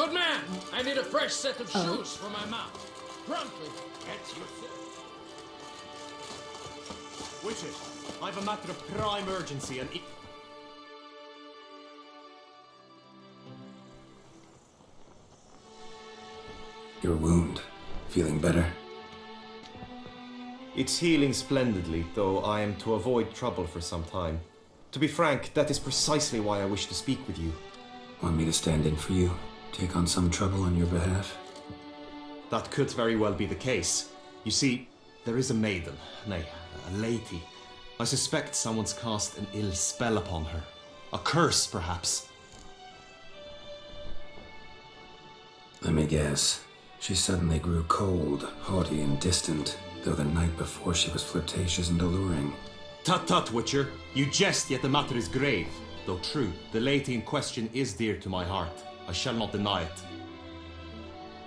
Good man! I need a fresh set of shoes for my mount. Promptly, get your... Witches, I've a matter of prime urgency and... Your wound. Feeling better? It's healing splendidly, though I am to avoid trouble for some time. To be frank, that is precisely why I wish to speak with you. Want me to stand in for you? Take on some trouble on your behalf? That could very well be the case. You see, there is a maiden, nay, a lady. I suspect someone's cast an ill spell upon her. A curse, perhaps. Let me guess. She suddenly grew cold, haughty, and distant, though the night before she was flirtatious and alluring. Tut tut, Witcher. You jest, yet the matter is grave. Though true, the lady in question is dear to my heart. I shall not deny it.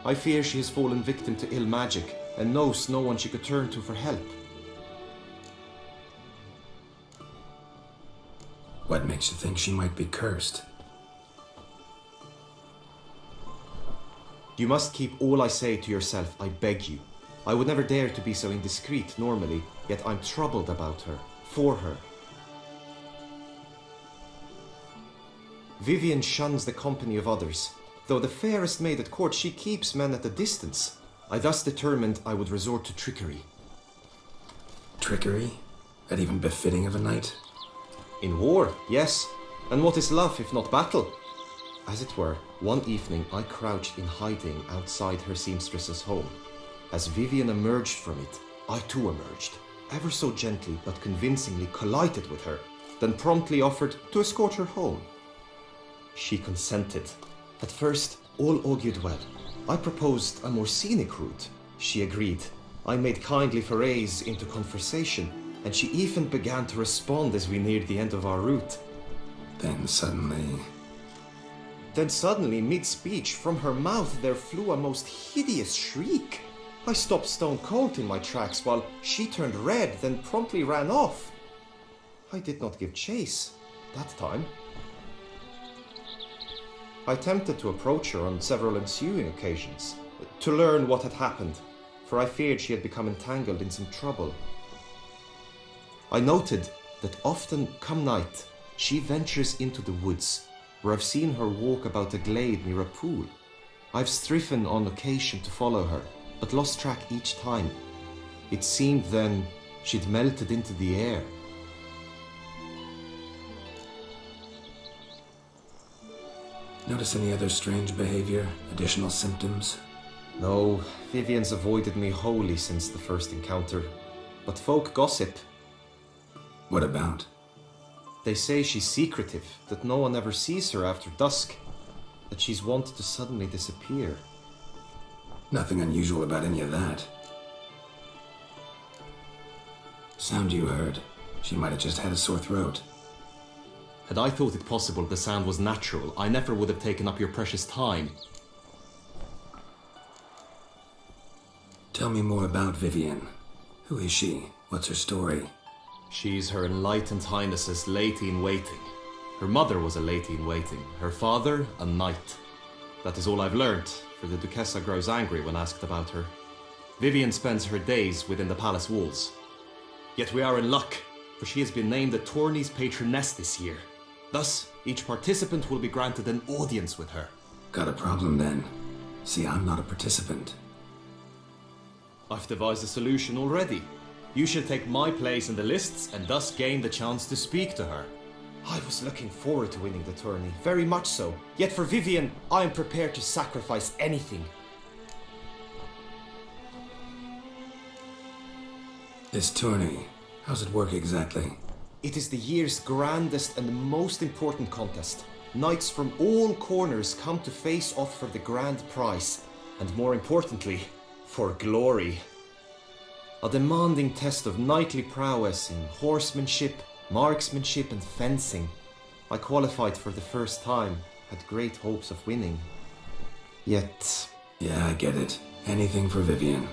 I fear she has fallen victim to ill magic, and knows no one she could turn to for help. What makes you think she might be cursed? You must keep all I say to yourself, I beg you. I would never dare to be so indiscreet normally, yet I'm troubled about her, for her. Vivienne shuns the company of others. Though the fairest maid at court, she keeps men at a distance. I thus determined I would resort to trickery. Trickery? That even befitting of a knight? In war, yes. And what is love if not battle? As it were, one evening I crouched in hiding outside her seamstress's home. As Vivienne emerged from it, I too emerged, ever so gently but convincingly collided with her, then promptly offered to escort her home. She consented. At first, all augured well. I proposed a more scenic route. She agreed. I made kindly forays into conversation, and she even began to respond as we neared the end of our route. Then suddenly, mid-speech, from her mouth there flew a most hideous shriek. I stopped stone cold in my tracks while she turned red, then promptly ran off. I did not give chase that time. I attempted to approach her on several ensuing occasions, to learn what had happened, for I feared she had become entangled in some trouble. I noted that often, come night, she ventures into the woods, where I've seen her walk about a glade near a pool. I've striven on occasion to follow her, but lost track each time. It seemed then she'd melted into the air. notice any other strange behavior, additional symptoms? No, Vivienne's avoided me wholly since the first encounter. But folk gossip. What about? They say she's secretive, that no one ever sees her after dusk, that she's wont to suddenly disappear. Nothing unusual about any of that. Sound you heard. She might have just had a sore throat. Had I thought it possible the sound was natural, I never would have taken up your precious time. Tell me more about Vivienne. Who is she? What's her story? She's Her Enlightened Highness's lady-in-waiting. Her mother was a lady-in-waiting, her father a knight. That is all I've learnt, for the Duchessa grows angry when asked about her. Vivienne spends her days within the palace walls. Yet we are in luck, for she has been named the tourney's patroness this year. Thus, each participant will be granted an audience with her. Got a problem then. See, I'm not a participant. I've devised a solution already. You shall take my place in the lists and thus gain the chance to speak to her. I was looking forward to winning the tourney, very much so. Yet for Vivienne, I am prepared to sacrifice anything. This tourney, how's it work exactly? It is the year's grandest and most important contest. Knights from all corners come to face off for the grand prize, and more importantly, for glory. A demanding test of knightly prowess in horsemanship, marksmanship and fencing. I qualified for the first time, had great hopes of winning. Yet... Yeah, I get it. Anything for Vivienne.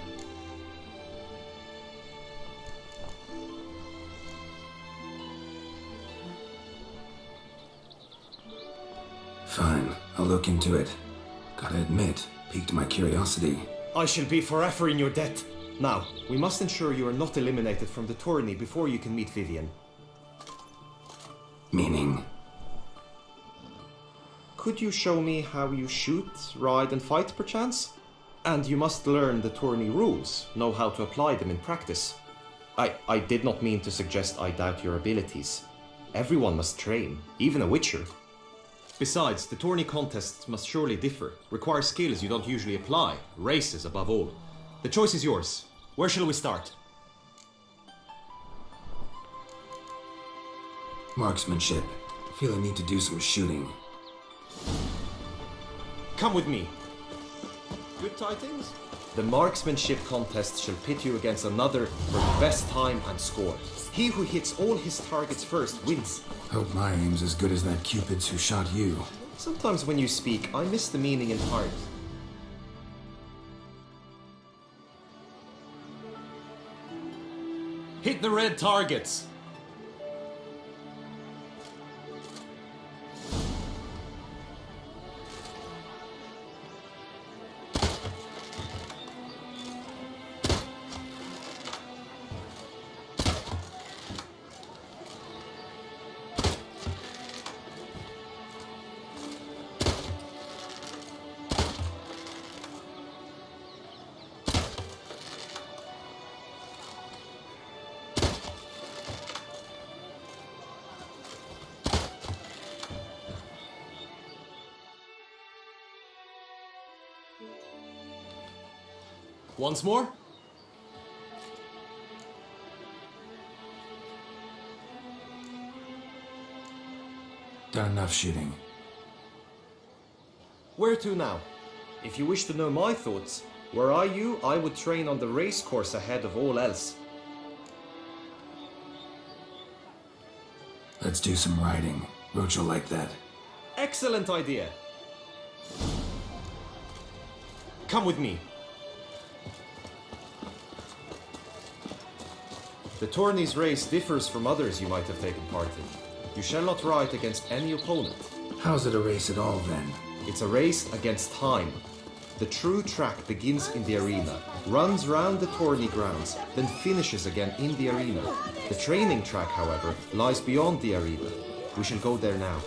Fine, I'll look into it. Gotta admit, piqued my curiosity. I shall be forever in your debt. Now, we must ensure you are not eliminated from the tourney before you can meet Vivian. Meaning? Could you show me how you shoot, ride and fight perchance? And you must learn the tourney rules, know how to apply them in practice. I did not mean to suggest I doubt your abilities. Everyone must train, even a witcher. Besides, the tourney contests must surely differ, require skills you don't usually apply, races above all. The choice is yours. Where shall we start? Marksmanship. Feel I need to do some shooting. Come with me. Good tidings? The marksmanship contest shall pit you against another for the best time and score. He who hits all his targets first wins. Hope my aim's as good as that Cupid's who shot you. Sometimes when you speak, I miss the meaning entirely. Hit the red targets! Once more? Done enough shooting. Where to now? If you wish to know my thoughts, were I you, I would train on the race course ahead of all else. Let's do some riding. Roach will like that. Excellent idea! Come with me. The tourney's race differs from others you might have taken part in. You shall not ride against any opponent. How's it a race at all then? It's a race against time. The true track begins in the arena, runs round the tourney grounds, then finishes again in the arena. The training track, however, lies beyond the arena. We shall go there now.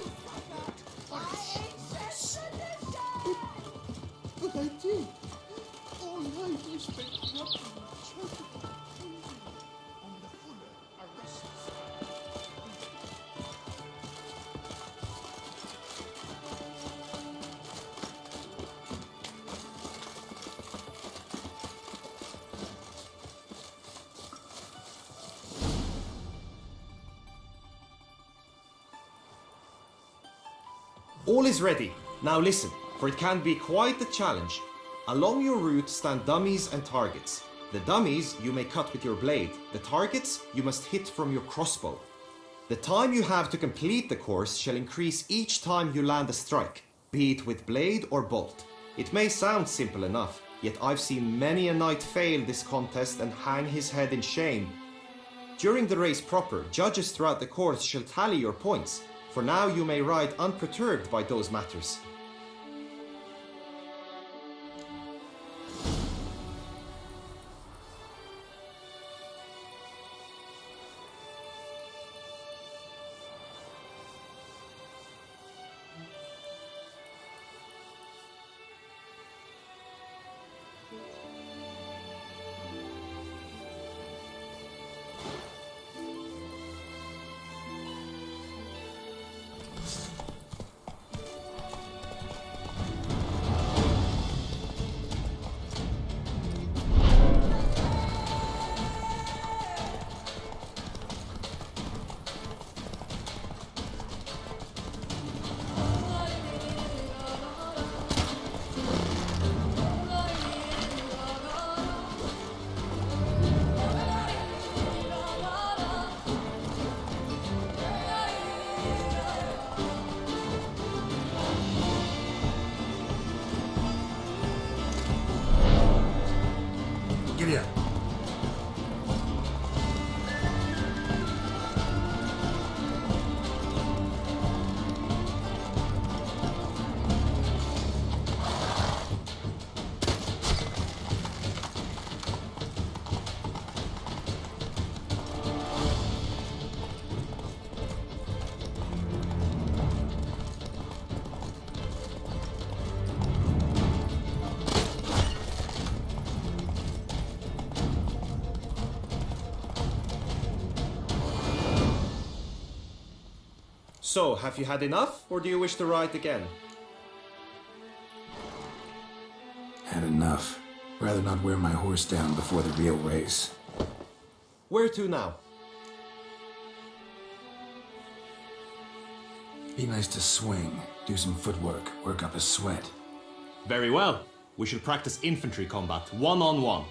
But I did. All night I spent watching on the fuller arrests. All is ready. Now listen, for it can be quite a challenge. Along your route stand dummies and targets. The dummies you may cut with your blade. The targets you must hit from your crossbow. The time you have to complete the course shall increase each time you land a strike, be it with blade or bolt. It may sound simple enough, yet I've seen many a knight fail this contest and hang his head in shame. During the race proper, judges throughout the course shall tally your points. For now you may ride unperturbed by those matters. Giddy up. So, have you had enough, or do you wish to ride again? Had enough. Rather not wear my horse down before the real race. Where to now? Be nice to swing, do some footwork, work up a sweat. Very well. We shall practice infantry combat, one-on-one.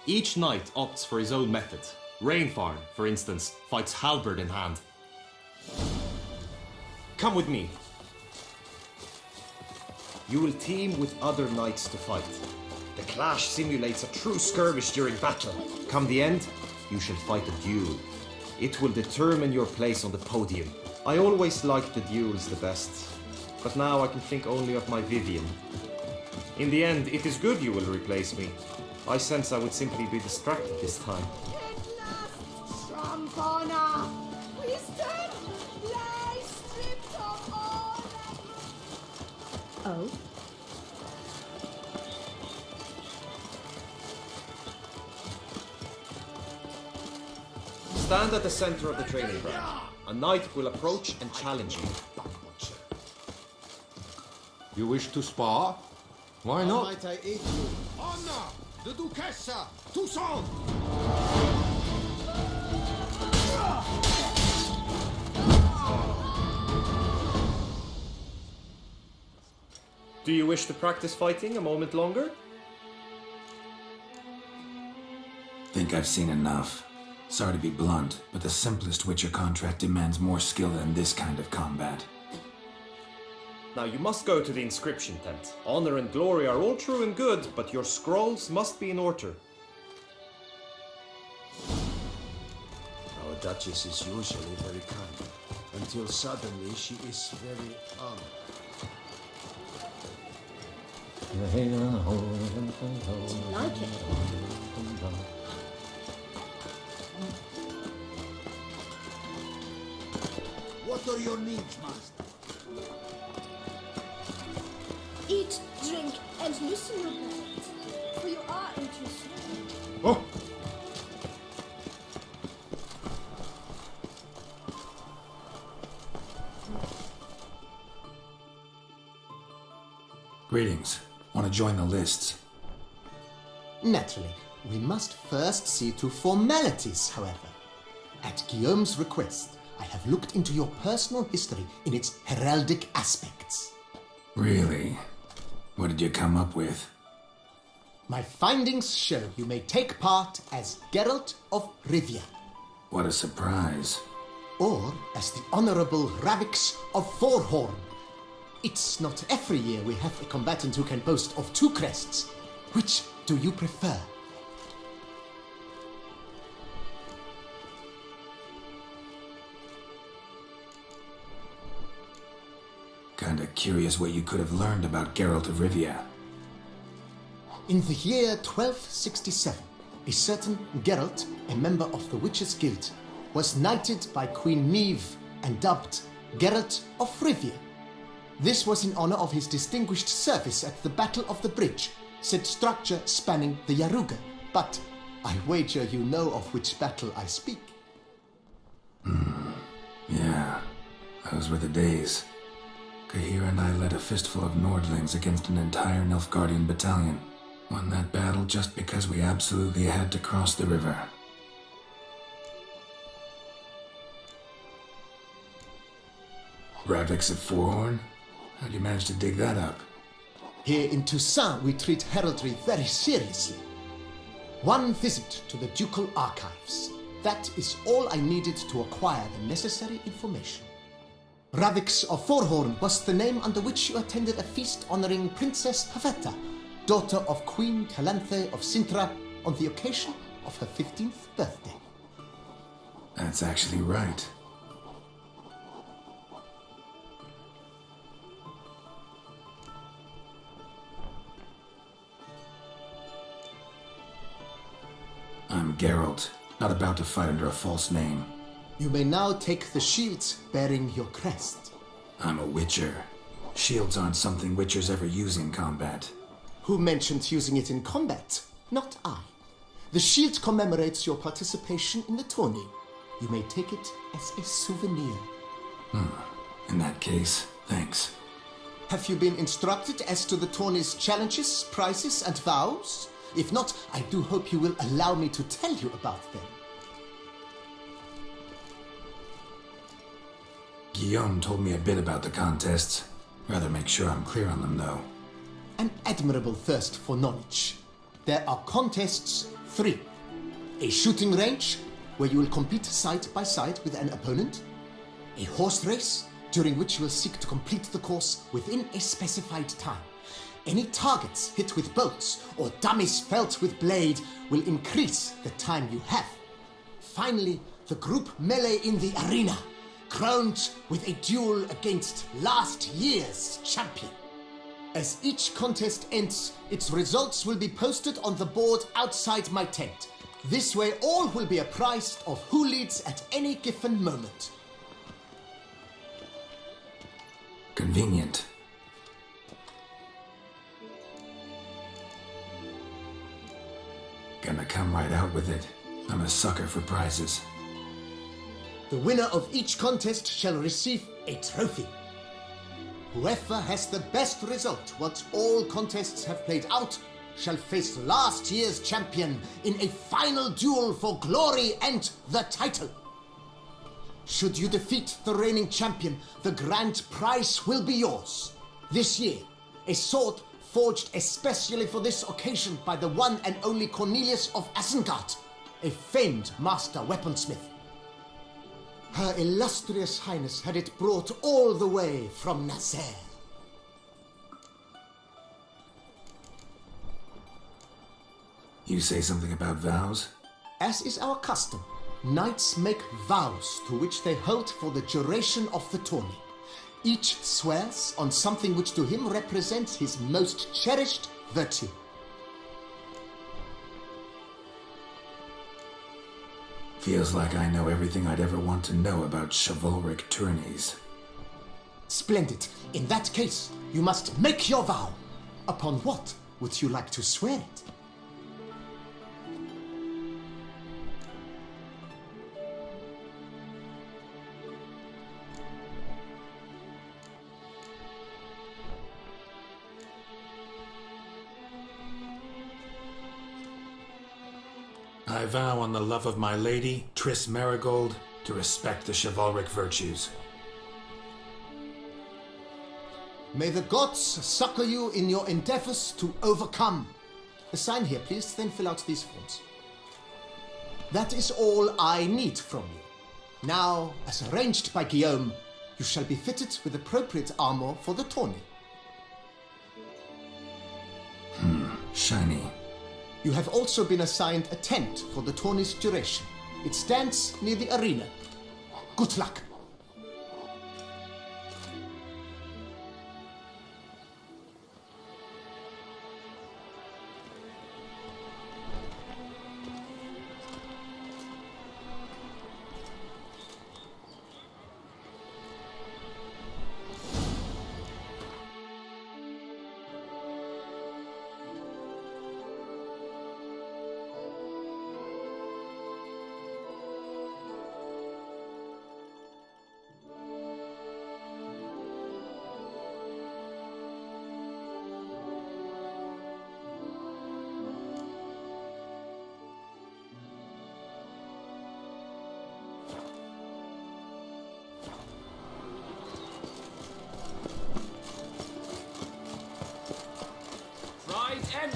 Each knight opts for his own method. Rainfarn, for instance, fights halberd in hand. Come with me. You will team with other knights to fight. The clash simulates a true skirmish during battle. Come the end, you shall fight a duel. It will determine your place on the podium. I always liked the duels the best, but now I can think only of my Vivian. In the end, it is good you will replace me. I sense I would simply be distracted this time. Oh? Stand at the center of the training ground. A knight will approach and challenge you. You wish to spar? Why not? Might I aid you? Anna, the Duchessa, Toussaint! Do you wish to practice fighting a moment longer? Think I've seen enough. Sorry to be blunt, but the simplest Witcher contract demands more skill than this kind of combat. Now you must go to the inscription tent. Honor and glory are all true and good, but your scrolls must be in order. Our Duchess is usually very kind, until suddenly she is very Do you like it? What are your needs, master? Eat, drink, and loosen your belt, for you are interested. Oh! Greetings. Want to join the lists? Naturally, we must first see to formalities, however. At Guillaume's request, I have looked into your personal history in its heraldic aspects. Really? What did you come up with? My findings show you may take part as Geralt of Rivia, What a surprise. or as the Honorable Ravix of Forhorn. It's not every year we have a combatant who can boast of two crests. Which do you prefer? Kinda curious what you could have learned about Geralt of Rivia. In the year 1267, a certain Geralt, a member of the Witches' Guild, was knighted by Queen Neve and dubbed Geralt of Rivia. This was in honor of his distinguished service at the Battle of the Bridge, said structure spanning the Yaruga. But I wager you know of which battle I speak. Yeah, those were the days. Kahir and I led a fistful of Nordlings against an entire Nilfgaardian battalion. Won that battle just because we absolutely had to cross the river. Ravix of Forhorn? How'd you manage to dig that up? Here in Toussaint, we treat heraldry very seriously. One visit to the Ducal Archives. That is all I needed to acquire the necessary information. Ravix of Forhorn was the name under which you attended a feast honoring Princess Havetta, daughter of Queen Calanthe of Sintra, on the occasion of her 15th birthday. That's actually right. I'm Geralt, not about to fight under a false name. You may now take the shield bearing your crest. I'm a Witcher. Shields aren't something Witchers ever use in combat. Who mentioned using it in combat? Not I. The shield commemorates your participation in the tourney. You may take it as a souvenir. In that case, thanks. Have you been instructed as to the tourney's challenges, prizes, and vows? If not, I do hope you will allow me to tell you about them. Guillaume told me a bit about the contests. Rather make sure I'm clear on them, though. An admirable thirst for knowledge. There are contests 3. A shooting range, where you will compete side by side with an opponent. A horse race, during which you will seek to complete the course within a specified time. Any targets hit with bolts or dummies felt with blade will increase the time you have. Finally, the group melee in the arena, crowned with a duel against last year's champion. As each contest ends, its results will be posted on the board outside my tent. This way all will be apprised of who leads at any given moment. Convenient. Gonna come right out with it. I'm a sucker for prizes. The winner of each contest shall receive a trophy. Whoever has the best result once all contests have played out shall face last year's champion in a final duel for glory and the title. Should you defeat the reigning champion, the grand prize will be yours. This year, a sword forged especially for this occasion by the one and only Cornelius of Isengard, a famed master weaponsmith. Her illustrious highness had it brought all the way from Nazaire. You say something about vows? As is our custom, knights make vows to which they hold for the duration of the tourney. Each swears on something which to him represents his most cherished virtue. Feels like I know everything I'd ever want to know about chivalric tourneys. Splendid. In that case, you must make your vow. Upon what would you like to swear it? I vow on the love of my lady, Triss Merigold, to respect the chivalric virtues. May the gods succor you in your endeavors to overcome. Sign here, please, then fill out these forms. That is all I need from you. Now, as arranged by Guillaume, you shall be fitted with appropriate armor for the tourney. Shiny. You have also been assigned a tent for the tourney's duration. It stands near the arena. Good luck.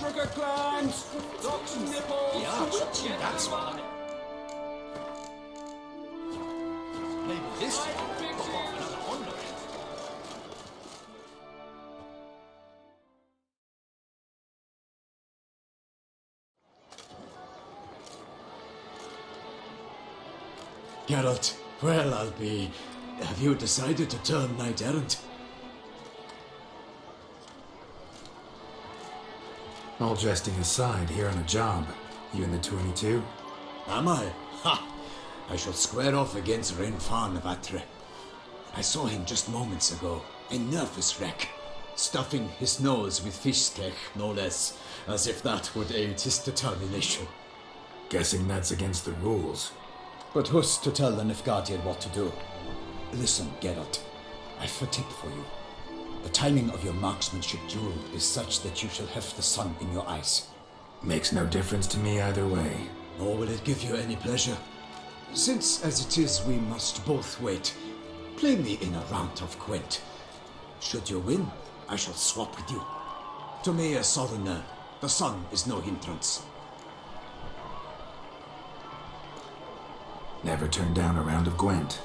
Edrica clans! Docks and nipples! Yeah, that's why. Maybe this Geralt, well, I'll be... Have you decided to turn knight-errant? All jesting aside, here on a job. You in the 22? Am I? Ha! I shall square off against Renfan of Atre. I saw him just moments ago, a nervous wreck, stuffing his nose with fish steak, no less, as if that would aid his determination. Guessing that's against the rules. But who's to tell the Nilfgaardian what to do? Listen, Geralt. I've a tip for you. The timing of your marksmanship duel is such that you shall have the sun in your eyes. Makes no difference to me either way. Nor will it give you any pleasure. Since, as it is, we must both wait, play me in a round of Gwent. Should you win, I shall swap with you. To me, a southerner, the sun is no hindrance. Never turn down a round of Gwent.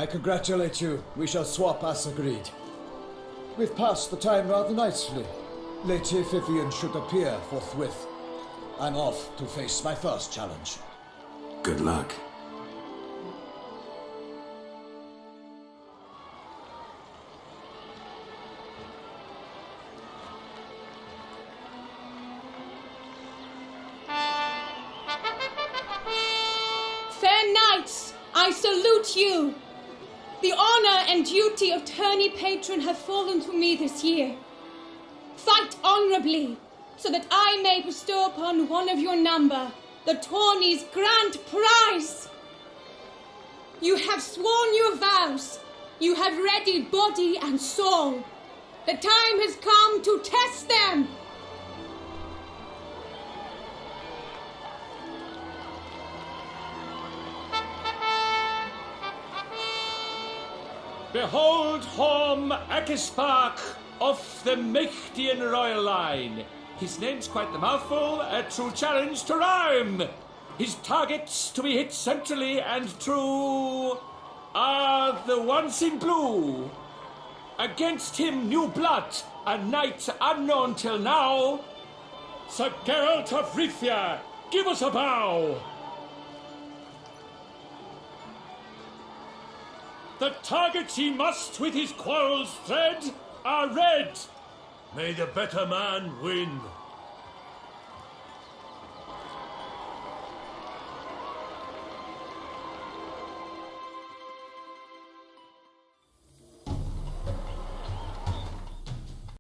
I congratulate you. We shall swap as agreed. We've passed the time rather nicely. Lady Vivian should appear forthwith. I'm off to face my first challenge. Good luck. Fair knights, I salute you. The honor and duty of tourney patron have fallen to me this year. Fight honorably, so that I may bestow upon one of your number the tourney's grand prize. You have sworn your vows. You have readied body and soul. The time has come to test them. Behold Horm Akispark of the Mechtian royal line. His name's quite the mouthful, a true challenge to rhyme. His targets to be hit centrally and true are the ones in blue. Against him new blood, a knight unknown till now. Sir Geralt of Rivia, give us a bow. The targets he must with his quarrels thread are red. May the better man win.